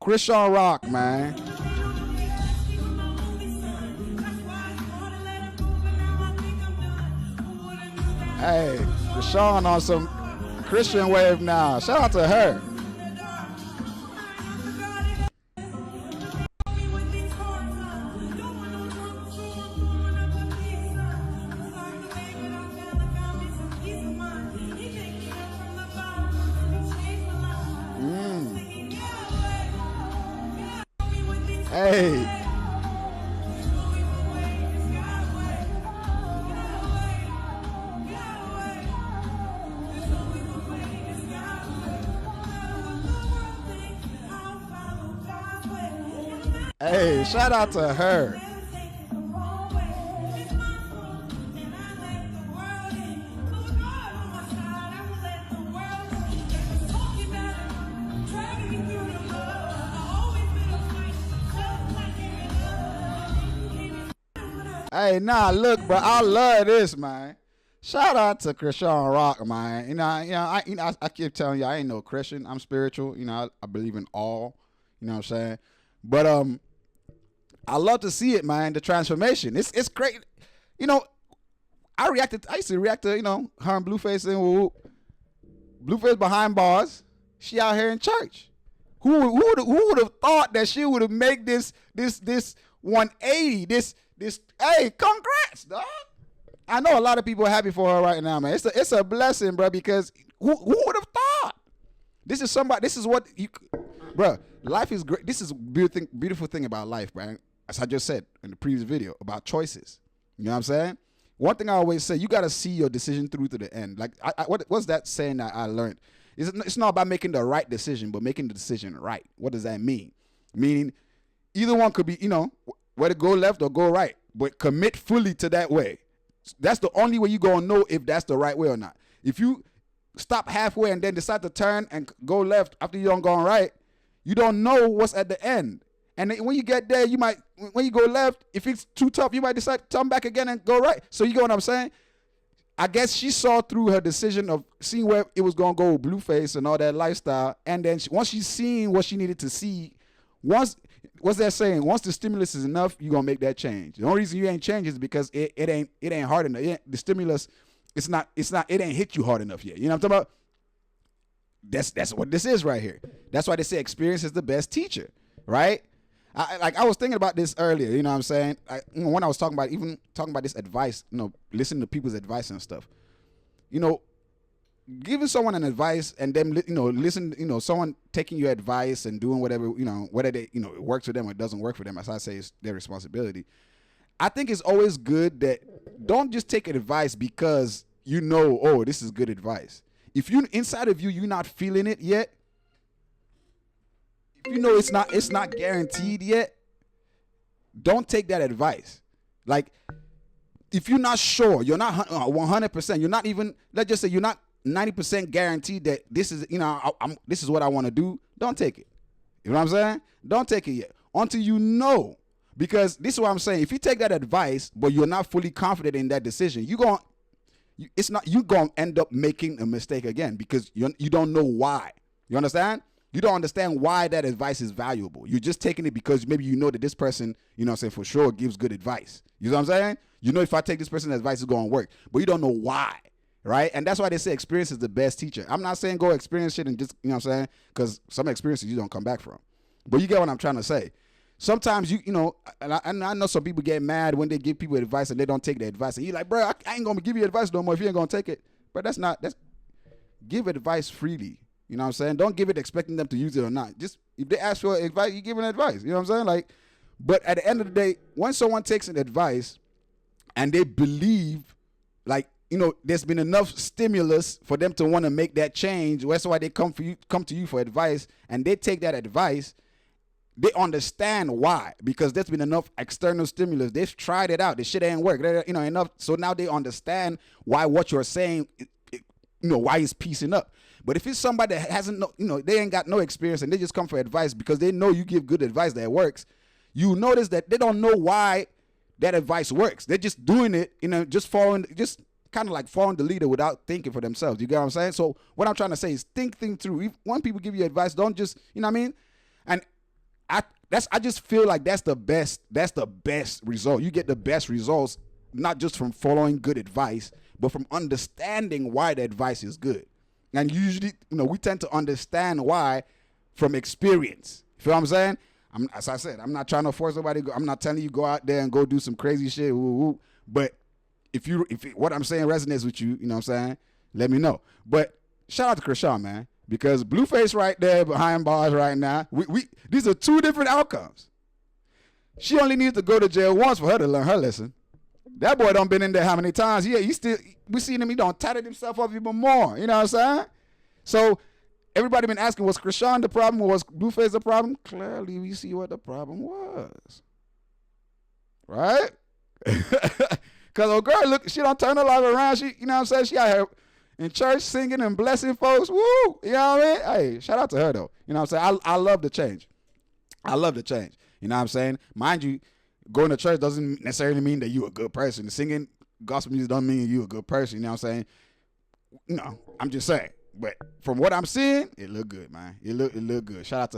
Chrisean Rock, man. Hey, Chrisean on some Christian wave now. Shout out to her. Hey. Hey, shout out to her. Hey, nah, look, bro, I love this, man. Shout out to Chrisean Rock, man. I keep telling you, I ain't no Christian. I'm spiritual. I believe in all. You know what I'm saying? But I love to see it, man. The transformation. It's great. You know, I used to react to her and Blueface and Blueface behind bars. She out here in church. Who would have thought that she would have made this 180? This hey, congrats, dog. I know a lot of people are happy for her right now, man. It's a blessing, bro. Because who would have thought? This is somebody. This is what you, bro. Life is great. This is beautiful thing about life, bro. As I just said in the previous video about choices. You know what I'm saying? One thing I always say, you got to see your decision through to the end. Like, what's that saying that I learned? It's not about making the right decision, but making the decision right. What does that mean? Meaning, either one could be, whether go left or go right, but commit fully to that way. That's the only way you gonna know if that's the right way or not. If you stop halfway and then decide to turn and go left after you don't go right, you don't know what's at the end. And when you get there, when you go left, if it's too tough, you might decide to turn back again and go right. So you get what I'm saying? I guess she saw through her decision of seeing where it was gonna go with Blueface and all that lifestyle, and then once she's seen what she needed to see, what's that saying? Once the stimulus is enough, you're gonna make that change. The only reason you ain't changed is because it ain't hard enough. The stimulus, it ain't hit you hard enough yet. You know what I'm talking about? That's what this is right here. That's why they say experience is the best teacher, right? I was thinking about this earlier. You know what I'm saying? When I was talking about this advice, listening to people's advice and stuff. Giving someone an advice and then listen, someone taking your advice and doing whatever, whether they it works for them or it doesn't work for them, as I say, it's their responsibility. I think it's always good that don't just take advice because oh, this is good advice. If you inside of you're not feeling it yet, if it's not guaranteed yet, don't take that advice. Like, if you're not sure, you're not 100%, you're not even, let's just say you're not 90% guaranteed that this is, this is what I want to do, don't take it. You know what I'm saying? Don't take it yet until you know. Because this is what I'm saying. If you take that advice, but you're not fully confident in that decision, you're going to end up making a mistake again because you don't know why. You understand? You don't understand why that advice is valuable. You're just taking it because maybe you know that this person, for sure gives good advice. You know what I'm saying? If I take this person's advice, it's going to work. But you don't know why, right? And that's why they say experience is the best teacher. I'm not saying go experience shit and just, you know what I'm saying? Because some experiences you don't come back from. But you get what I'm trying to say. Sometimes, and I know some people get mad when they give people advice and they don't take the advice. And you're like, bro, I ain't going to give you advice no more if you ain't going to take it. But give advice freely. You know what I'm saying? Don't give it expecting them to use it or not. Just if they ask for advice, you give them advice. You know what I'm saying? But at the end of the day, when someone takes an advice and they believe, there's been enough stimulus for them to want to make that change. That's why they come to you for advice, and they take that advice. They understand why, because there's been enough external stimulus. They've tried it out. The shit ain't work. Enough. So now they understand why what you're saying, why it's piecing up. But if it's somebody that hasn't, they ain't got no experience and they just come for advice because they know you give good advice that works, you notice that they don't know why that advice works. They're just doing it, just kind of like following the leader without thinking for themselves. You get what I'm saying? So what I'm trying to say is think through. When people give you advice, don't just, you know what I mean? And I just feel like that's the best result. You get the best results not just from following good advice, but from understanding why the advice is good. And usually, we tend to understand why from experience. You feel what I'm saying? As I said, I'm not trying to force nobody. I'm not telling you go out there and go do some crazy shit. But if what I'm saying resonates with you, you know what I'm saying, let me know. But shout out to Chrisean, man, because Blueface right there behind bars right now. These are two different outcomes. She only needs to go to jail once for her to learn her lesson. That boy done been in there how many times? Yeah, we seen him, he done tatted himself up even more. You know what I'm saying? So everybody been asking, was Chrisean the problem or was Blueface the problem? Clearly we see what the problem was. Right? Cause old girl, look, she don't turn her life around. She, you know what I'm saying? She out here in church singing and blessing folks. Woo! You know what I mean? Hey, shout out to her though. You know what I'm saying? I love the change. I love the change. You know what I'm saying? Mind you, going to church doesn't necessarily mean that you a good person. Singing gospel music doesn't mean you a good person. You know what I'm saying? I'm just saying. But from what I'm seeing, it look good, man. It look good. Shout out to her.